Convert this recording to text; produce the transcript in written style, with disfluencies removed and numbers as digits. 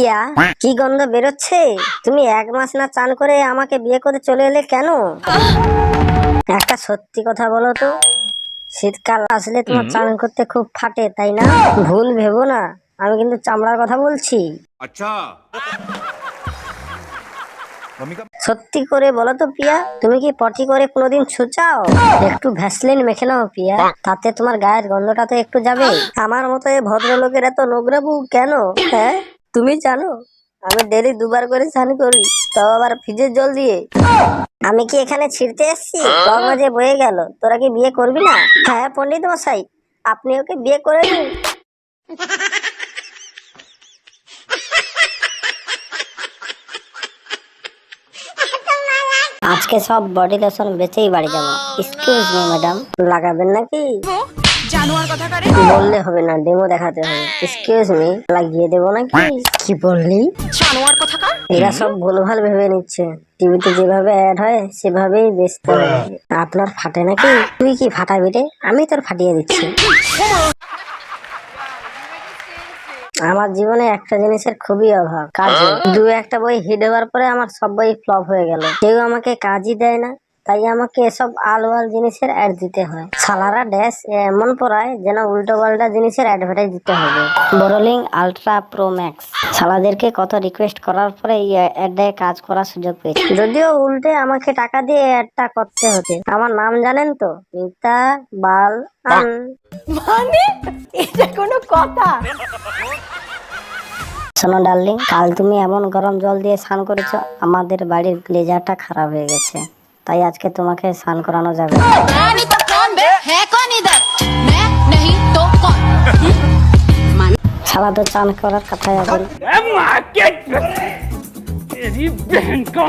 পিয়া, কি গন্ধ বেরোচ্ছে? তুমি 1 মাস না চান করে আমাকে বিয়ে করে চলে এলে কেন? একটা সত্যি কথা বলো তো, শীতকাল আসলে তোমার চান করতে খুব ফাটে তাই না? ভুল ভেবো না, আমি কিন্তু চামড়ার কথা বলছি। अच्छा সত্যি করে বলো তো পিয়া, তুমি কি পটি করে কোনোদিন ছুচাও? একটু ভ্যাসলিন মেখে নাও পিয়া, তাতে তোমার গায়ের গন্ধটা তো একটু যাবে। আমার মতো এই ভদ্রলোকের এত নোংরা বুক কেন? হ্যাঁ, তুমি জানো আমি ডেলি 2 বার করে স্নান করি, তাও আবার ফ্রিজের জল দিয়ে। আমি কি এখানে ছিড়তে এসেছি? যে বয়ে গেল, তোরা কি বিয়ে করবি না? হ্যাঁ পণ্ডিত মশাই, আপনি ওকে বিয়ে করে নিন। আজকে সব বডি লোশন বেচেই বাড়ি যাবো। এক্সকিউজ মি ম্যাডাম, লাগাবেন নাকি? জানোয়ার কথা করে বললে হবে না, ডেমো দেখাতে হবে। এক্সকিউজ মি, লাগিয়ে দেবো নাকি? কি বললি? জানোয়ার কথা কর। এরা সব ভুলভাল ভেবে নিচ্ছে, টিভিতে যেভাবে অ্যাড হয় সেভাবেই বেচতে হবে। আপনার ফাটে নাকি? তুই কি ফাটাবি রে? আমি তোর ফাটিয়ে দিচ্ছি। আমার জীবনে একটা জিনিসের খুবই অভাব, কাজ। 2-1টা বই হিট হওয়ার পরে আমার সব বই ফ্লপ হয়ে গেল। কেউ আমাকে কাজই দেয় না, তাই আমাকে এসব আলওয়াল জিনিসের অ্যাড দিতে হয়। শালারা ড্যাশ এমন পড়ায় যেন উল্টো পাল্টা জিনিসের অ্যাডভার্টাইজ দিতে হবে। বোরোলিং আলট্রা প্রো ম্যাক্স, শালাদেরকে কত রিকোয়েস্ট করার পরে এই অ্যাডে কাজ করার সুযোগ পেয়েছি। যদিও উল্টে আমাকে টাকা দিয়ে অ্যাডটা করতে হতে। আমার নাম জানেন তো? মিতা বাল আন। মানে এটা কোনো কথা? শোনো ডার্লিং, কাল তুমি এমন গরম জল দিয়ে স্নান করেছো, আমাদের বাড়ির গ্লেজারটা খারাপ হয়ে গেছে, তাই আজকে তোমাকে স্নান করানো যাবে না। नहीं तो कौन बे है कौन इधर मैं नहीं तो कौन সারা তো চান করার কথাই এখন। तेरी बहन को